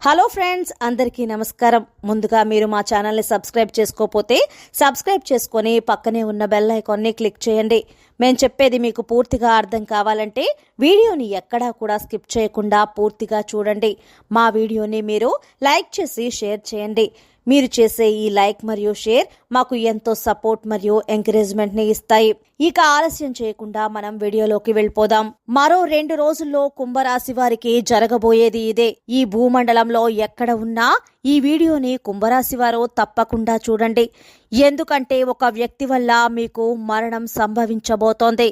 Hello friends, అందరికీ నమస్కారం. ముందుగా మీరు మా ఛానల్ని సబ్స్క్రైబ్ చేసుకోకపోతే సబ్స్క్రైబ్ చేసుకొని పక్కనే ఉన్న బెల్ ఐకాన్ని క్లిక్ చేయండి. మేము చెప్పేది మీకు పూర్తిగా అర్థం కావాలంటే వీడియోని ఎక్కడా కూడా స్కిప్ చేయకుండా పూర్తిగా చూడండి. మా వీడియోని మీరు లైక్ చేసి షేర్ చేయండి. మీరు చేసే ఈ లైక్ మరియు షేర్ మాకు ఎంతో సపోర్ట్ మరియు ఎంకరేజ్మెంట్ ని ఇస్తాయి. ఇక ఆలస్యం చేయకుండా మనం వీడియోలోకి వెళ్ళిపోదాం. మరో 2 రోజుల్లో కుంభరాశి వారికి జరగబోయేది ఇదే. ఈ భూమండలంలో ఎక్కడ ఉన్నా ఈ వీడియోని కుంభరాశి వారు తప్పకుండా చూడండి. ఎందుకంటే ఒక వ్యక్తి వల్ల మీకు మరణం సంభవించబోతోంది.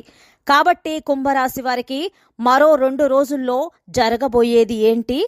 కాబట్టి కుంభరాశి వారికి మరో 2 రోజుల్లో జరగబోయేది ఏంటి,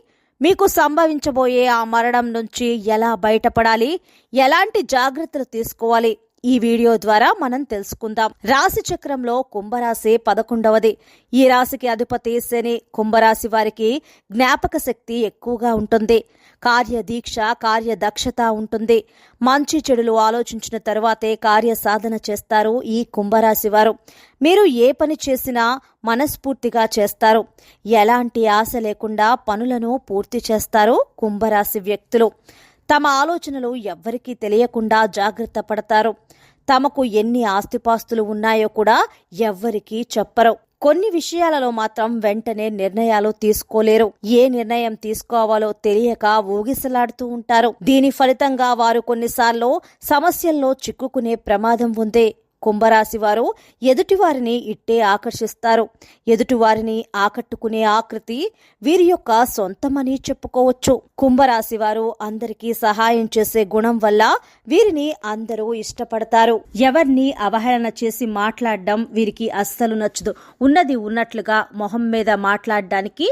మీకు సంభవించబోయే ఆ మరణం నుంచి ఎలా బయటపడాలి, ఎలాంటి జాగ్రత్తలు తీసుకోవాలి, ఈ వీడియో ద్వారా మనం తెలుసుకుందాం. రాశి చక్రంలో కుంభరాశి 11వది. ఈ రాశికి అధిపతి శని. కుంభరాశి వారికి జ్ఞాపక శక్తి ఎక్కువగా ఉంటుంది. కార్యదీక్ష, కార్యదక్షత ఉంటుంది. మంచి చెడులు ఆలోచించిన తర్వాతే కార్య సాధన చేస్తారు ఈ కుంభరాశి వారు. మీరు ఏ పని చేసినా మనస్ఫూర్తిగా చేస్తారు. ఎలాంటి ఆశ లేకుండా పనులను పూర్తి చేస్తారు కుంభరాశి వ్యక్తులు. తమ ఆలోచనలు ఎవ్వరికీ తెలియకుండా జాగ్రత్త పడతారు. తమకు ఎన్ని ఆస్తిపాస్తులు ఉన్నాయో కూడా ఎవ్వరికీ చెప్పరు. కొన్ని విషయాలలో మాత్రం వెంటనే నిర్ణయాలు తీసుకోలేరు. ఏ నిర్ణయం తీసుకోవాలో తెలియక ఊగిసలాడుతూ ఉంటారు. దీని ఫలితంగా వారు కొన్నిసార్లు సమస్యల్లో చిక్కుకునే ప్రమాదం ఉంది. కుంభరాశి వారు ఎదుటివారిని ఇట్టే ఆకర్షిస్తారు. ఎదుటివారిని ఆకట్టుకునే ఆకృతి వీరి యొక్క సొంతమని చెప్పుకోవచ్చు. కుంభరాశి వారు అందరికీ సహాయం చేసే గుణం వల్ల వీరిని అందరూ ఇష్టపడతారు. ఎవరిని అవహేళన చేసి మాట్లాడడం వీరికి అస్సలు నచ్చదు. ఉన్నది ఉన్నట్లుగా మొహం మీద మాట్లాడడానికి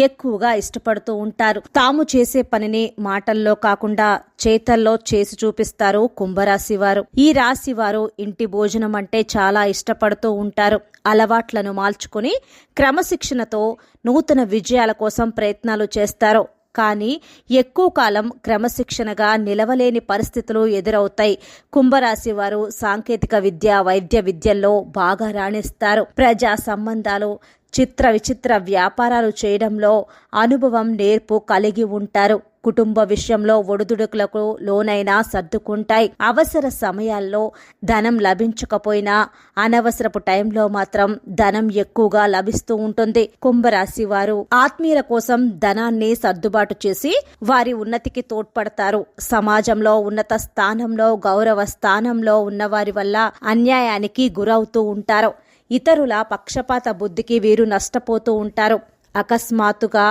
ఎక్కువగా ఇష్టపడుతూ ఉంటారు. తాము చేసే పనిని మాటల్లో కాకుండా చేతల్లో చేసి చూపిస్తారు కుంభరాశి వారు. ఈ రాశి వారు ఇంటి భోజనం అంటే చాలా ఇష్టపడుతూ ఉంటారు. అలవాట్లను మార్చుకుని క్రమశిక్షణతో నూతన విజయాల కోసం ప్రయత్నాలు చేస్తారు. కానీ ఎక్కువ కాలం క్రమశిక్షణగా నిలవలేని పరిస్థితులు ఎదురవుతాయి. కుంభరాశి వారు సాంకేతిక విద్య, వైద్య విద్యల్లో బాగా రాణిస్తారు. ప్రజా సంబంధాలు, చిత్ర విచిత్ర వ్యాపారాలు చేయడంలో అనుభవం, నేర్పు కలిగి ఉంటారు. కుటుంబ విషయంలో ఒడిదుడుకులకు లోనైనా సర్దుకుంటాయి. అవసర సమయాల్లో ధనం లభించకపోయినా అనవసరపు టైంలో మాత్రం ధనం ఎక్కువగా లభిస్తూ ఉంటుంది. కుంభరాశి వారు ఆత్మీయుల కోసం ధనాన్ని సర్దుబాటు చేసి వారి ఉన్నతికి తోడ్పడతారు. సమాజంలో ఉన్నత స్థానంలో, గౌరవ స్థానంలో ఉన్నవారి వల్ల అన్యాయానికి గురవుతూ ఉంటారు. ఇతరుల పక్షపాత బుద్ధికి వీరు నష్టపోతూ ఉంటారు. అకస్మాత్తుగా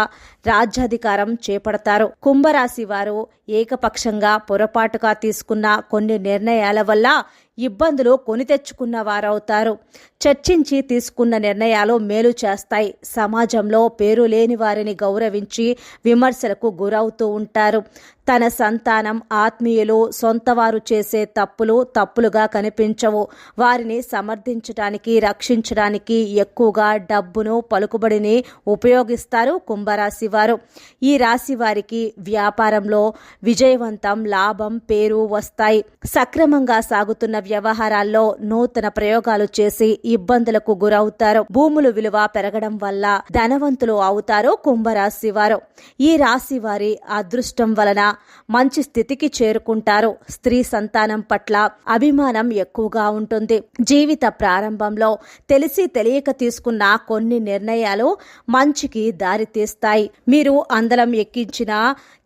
రాజ్యాధికారం చేపడతారు. కుంభరాశి వారు ఏకపక్షంగా పొరపాటుగా తీసుకున్న కొన్ని నిర్ణయాల వల్ల ఇబ్బందులు కొని తెచ్చుకున్న వారవుతారు. చర్చించి తీసుకున్న నిర్ణయాలు మేలు చేస్తాయి. సమాజంలో పేరు లేని వారిని గౌరవించి విమర్శలకు గురవుతూ ఉంటారు. తన సంతానం, ఆత్మీయులు, సొంతవారు చేసే తప్పులు తప్పులుగా కనిపించవు. వారిని సమర్థించడానికి, రక్షించడానికి ఎక్కువగా డబ్బును, పలుకుబడిని ఉపయోగిస్తారు కుంభరాశి వారు. ఈ రాశి వారికి వ్యాపారంలో విజయవంతం, లాభం, పేరు వస్తాయి. సక్రమంగా సాగుతున్న వ్యవహారాల్లో నూతన ప్రయోగాలు చేసి ఇబ్బందులకు గురవుతారు. భూముల విలువ పెరగడం వల్ల ధనవంతులు అవుతారు కుంభరాశి వారు. ఈ రాశి వారి అదృష్టం వలన మంచి స్థితికి చేరుకుంటారు. స్త్రీ సంతానం పట్ల అభిమానం ఎక్కువగా ఉంటుంది. జీవిత ప్రారంభంలో తెలిసి తెలియక తీసుకున్న కొన్ని నిర్ణయాలు మంచికి దారితీస్తాయి. మీరు అందలం ఎక్కించిన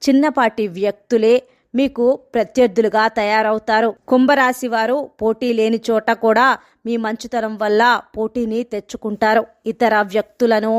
చిన్నపాటి వ్యక్తులే మీకు ప్రత్యర్థులుగా తయారవుతారు. కుంభరాశి వారు పోటీ లేని చోట కూడా మీ మంచితనం వల్ల పోటీని తెచ్చుకుంటారు. ఇతర వ్యక్తులను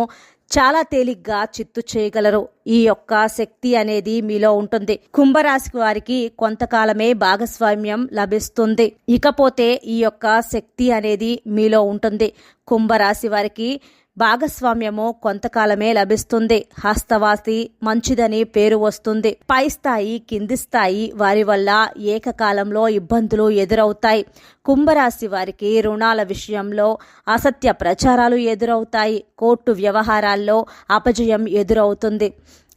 చాలా తేలిగ్గా చిత్తు చేయగలరు. ఈ యొక్క శక్తి అనేది మీలో ఉంటుంది. కుంభరాశి వారికి కొంతకాలమే భాగస్వామ్యం లభిస్తుంది. ఇకపోతే ఈ యొక్క శక్తి అనేది మీలో ఉంటుంది. కుంభరాశి వారికి భాగస్వామ్యము కొంతకాలమే లభిస్తుంది. హస్తవాసి మంచిదని పేరు వస్తుంది. పై స్థాయి, కింది స్థాయి వారి వల్ల ఏకకాలంలో ఇబ్బందులు ఎదురవుతాయి. కుంభరాశి వారికి రుణాల విషయంలో అసత్య ప్రచారాలు ఎదురవుతాయి. కోర్టు వ్యవహారాల్లో అపజయం ఎదురవుతుంది.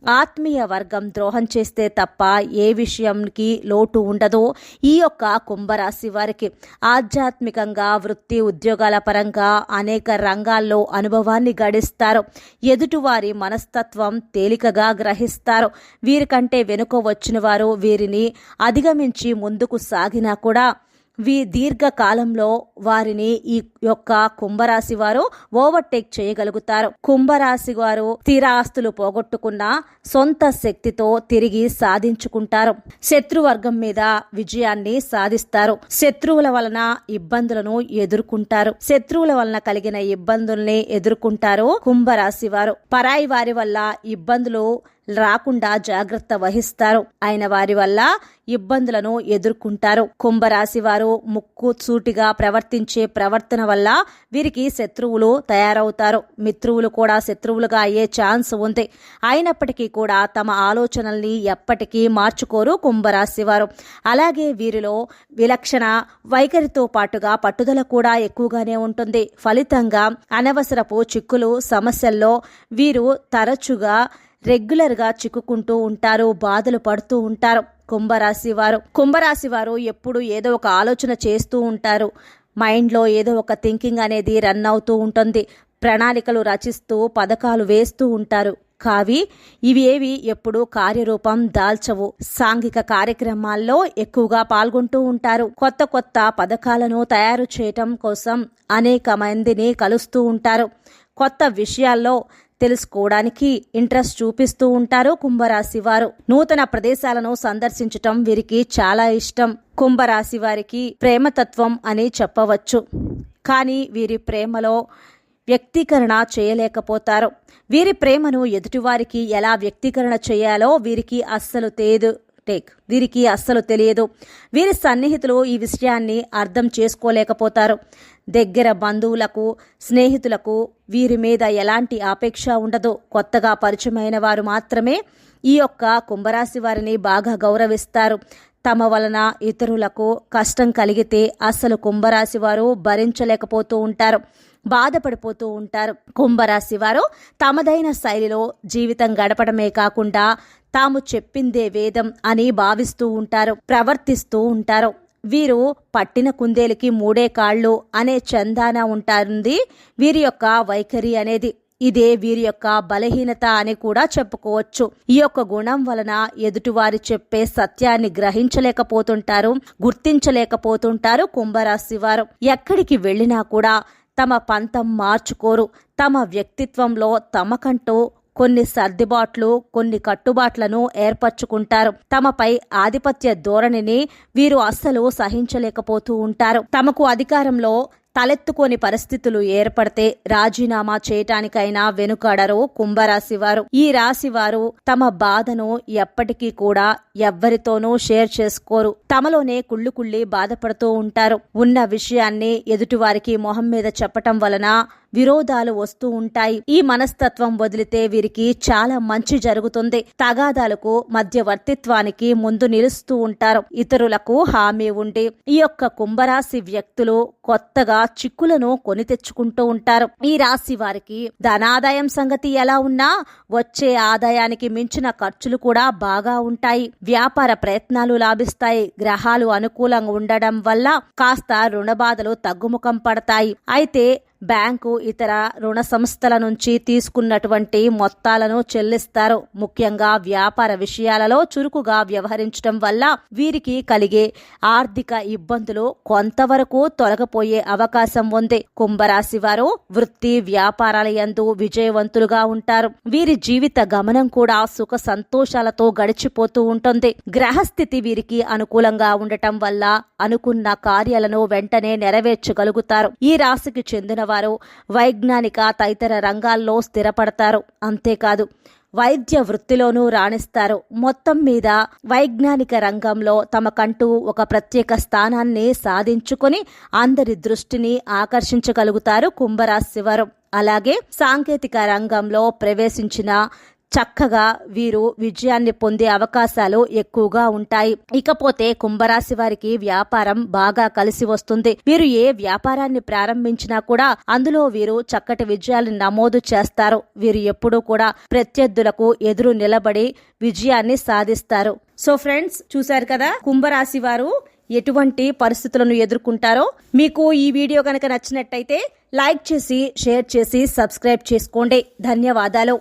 ఆత్మీయ వర్గం ద్రోహం చేస్తే తప్ప ఏ విషయంకి లోటు ఉండదు. ఈ యొక్క కుంభరాశి వారికి ఆధ్యాత్మికంగా, వృత్తి ఉద్యోగాల పరంగా అనేక రంగాల్లో అనుభవాన్ని గడిస్తారు. ఎదుటివారి మనస్తత్వం తేలికగా గ్రహిస్తారు. వీరికంటే వెనుక వచ్చిన వారు వీరిని అధిగమించి ముందుకు సాగినా కూడా దీర్ఘకాలంలో వారిని ఈ యొక్క కుంభరాశి వారు ఓవర్టేక్ చేయగలుగుతారు. కుంభరాశి వారు స్థిరాస్తులు పోగొట్టుకున్న సొంత శక్తితో తిరిగి సాధించుకుంటారు. శత్రువర్గం మీద విజయాన్ని సాధిస్తారు. శత్రువుల వలన ఇబ్బందులను ఎదుర్కొంటారు. శత్రువుల వలన కలిగిన ఇబ్బందుల్ని ఎదుర్కొంటారు కుంభరాశి వారు. పరాయి వారి వల్ల ఇబ్బందులు రాకుండా జాగ్రత్త వహిస్తారు. అయిన వారి వల్ల ఇబ్బందులను ఎదుర్కొంటారు. కుంభరాశి వారు ముక్కు సూటిగా ప్రవర్తించే ప్రవర్తన వల్ల వీరికి శత్రువులు తయారవుతారు. మిత్రువులు కూడా శత్రువులుగా అయ్యే ఛాన్స్ ఉంది. అయినప్పటికీ కూడా తమ ఆలోచనల్ని ఎప్పటికీ మార్చుకోరు కుంభరాశి వారు. అలాగే వీరిలో విలక్షణ వైఖరితో పాటుగా పట్టుదల కూడా ఎక్కువగానే ఉంటుంది. ఫలితంగా అనవసరపు చిక్కులు, సమస్యల్లో వీరు తరచుగా రెగ్యులర్గా చిక్కుకుంటూ ఉంటారు, బాధలు పడుతూ ఉంటారు. కుంభరాశి వారు ఎప్పుడు ఏదో ఒక ఆలోచన చేస్తూ ఉంటారు. మైండ్లో ఏదో ఒక థింకింగ్ అనేది రన్ అవుతూ ఉంటుంది. ప్రణాళికలు రచిస్తూ పథకాలు వేస్తూ ఉంటారు. ఇవేవి ఎప్పుడు కార్యరూపం దాల్చవు. సాంఘిక కార్యక్రమాల్లో ఎక్కువగా పాల్గొంటూ ఉంటారు. కొత్త కొత్త పథకాలను తయారు చేయటం కోసం అనేక మందిని కలుస్తూ ఉంటారు. కొత్త విషయాల్లో తెలుసుకోవడానికి ఇంట్రెస్ట్ చూపిస్తూ ఉంటారు కుంభరాశి వారు. నూతన ప్రదేశాలను సందర్శించటం వీరికి చాలా ఇష్టం. కుంభరాశి వారికి ప్రేమతత్వం అని చెప్పవచ్చు. కానీ వీరి ప్రేమలో వ్యక్తీకరణ చేయలేకపోతారు. వీరి ప్రేమను ఎదుటివారికి ఎలా వ్యక్తీకరణ చేయాలో వీరికి అస్సలు తెలియదు. వీరి సన్నిహితులు ఈ విషయాన్ని అర్థం చేసుకోలేకపోతారు. దగ్గర బంధువులకు, స్నేహితులకు వీరి మీద ఎలాంటి ఆపేక్ష ఉండదు. కొత్తగా పరిచయమైన వారు మాత్రమే ఈ యొక్క కుంభరాశి వారిని బాగా గౌరవిస్తారు. తమ వలన ఇతరులకు కష్టం కలిగితే అసలు కుంభరాశి వారు భరించలేకపోతూ ఉంటారు, బాధపడిపోతూ ఉంటారు. కుంభరాశి వారు తమదైన శైలిలో జీవితం గడపడమే కాకుండా తాము చెప్పిందే వేదం అని భావిస్తూ ఉంటారు, ప్రవర్తిస్తూ ఉంటారు. వీరు పట్టిన కుందేలుకి మూడే కాళ్ళు అనే చందాన ఉంటుంది వీరి యొక్క వైఖరి అనేది. ఇదే వీరి యొక్క బలహీనత అని కూడా చెప్పుకోవచ్చు. ఈ యొక్క గుణం వలన ఎదుటివారు చెప్పే సత్యాన్ని గుర్తించలేకపోతుంటారు కుంభరాశి వారు. ఎక్కడికి వెళ్ళినా కూడా తమ పంతం మార్చుకోరు. తమ వ్యక్తిత్వంలో తమకంటూ కొన్ని సర్దుబాట్లు, కొన్ని కట్టుబాట్లను ఏర్పరచుకుంటారు. తమపై ఆధిపత్య ధోరణిని వీరు అస్సలు సహించలేకపోతూ ఉంటారు. తమకు అధికారంలో తలెత్తుకోని పరిస్థితులు ఏర్పడితే రాజీనామా చేయటానికైనా వెనుకాడరు కుంభరాశి వారు. ఈ రాశి వారు తమ బాధను ఎప్పటికీ కూడా ఎవ్వరితోనూ షేర్ చేసుకోరు. తమలోనే కుళ్ళి బాధపడుతూ ఉంటారు. ఉన్న విషయాన్ని ఎదుటివారికి మొహం మీద చెప్పటం వలన విరోధాలు వస్తూ ఉంటాయి. ఈ మనస్తత్వం వదిలితే వీరికి చాలా మంచి జరుగుతుంది. తగాదాలకు, మధ్యవర్తిత్వానికి ముందు నిలుస్తూ ఉంటారు. ఇతరులకు హామీ ఉండి ఈ యొక్క కుంభరాశి వ్యక్తులు కొత్తగా చిక్కులను కొని తెచ్చుకుంటూ ఉంటారు. ఈ రాశి వారికి ధనాదాయం సంగతి ఎలా ఉన్నా వచ్చే ఆదాయానికి మించిన ఖర్చులు కూడా బాగా ఉంటాయి. వ్యాపార ప్రయత్నాలు లాభిస్తాయి. గ్రహాలు అనుకూలంగా ఉండడం వల్ల కాస్త రుణబాధలు తగ్గుముఖం పడతాయి. అయితే బ్యాంకు, ఇతర రుణ సంస్థల నుంచి తీసుకున్నటువంటి మొత్తాలను చెల్లిస్తారు. ముఖ్యంగా వ్యాపార విషయాలలో చురుకుగా వ్యవహరించడం వల్ల వీరికి కలిగే ఆర్థిక ఇబ్బందులు కొంతవరకు తొలగిపోయే అవకాశం ఉంది. కుంభరాశి వారు వృత్తి వ్యాపారాల యందు విజయవంతులుగా ఉంటారు. వీరి జీవిత గమనం కూడా సుఖ సంతోషాలతో గడిచిపోతూ ఉంటుంది. గ్రహస్థితి వీరికి అనుకూలంగా ఉండటం వల్ల అనుకున్న కార్యాలను వెంటనే నెరవేర్చగలుగుతారు. ఈ రాశికి చెందిన వారు వైజ్ఞానిక తదితర రంగాల్లో స్థిరపడతారు. అంతేకాదు వైద్య వృత్తిలోనూ రాణిస్తారు. మొత్తం మీద వైజ్ఞానిక రంగంలో తమకంటూ ఒక ప్రత్యేక స్థానాన్ని సాధించుకొని అందరి దృష్టిని ఆకర్షించగలుగుతారు కుంభరాశి వారు. అలాగే సాంకేతిక రంగంలో ప్రవేశించిన చక్కగా వీరు విజయాన్ని పొందే అవకాశాలు ఎక్కువగా ఉంటాయి. ఇకపోతే కుంభరాశి వారికి వ్యాపారం బాగా కలిసి వస్తుంది. వీరు ఏ వ్యాపారాన్ని ప్రారంభించినా కూడా అందులో వీరు చక్కటి విజయాలను నమోదు చేస్తారు. వీరు ఎప్పుడూ కూడా ప్రత్యర్థులకు ఎదురు నిలబడి విజయాన్ని సాధిస్తారు. సో ఫ్రెండ్స్, చూశారు కదా కుంభరాశి వారు ఎటువంటి పరిస్థితులను ఎదుర్కొంటారో. మీకు ఈ వీడియో కనుక నచ్చినట్టయితే లైక్ చేసి, షేర్ చేసి, సబ్స్క్రైబ్ చేసుకోండి. ధన్యవాదాలు.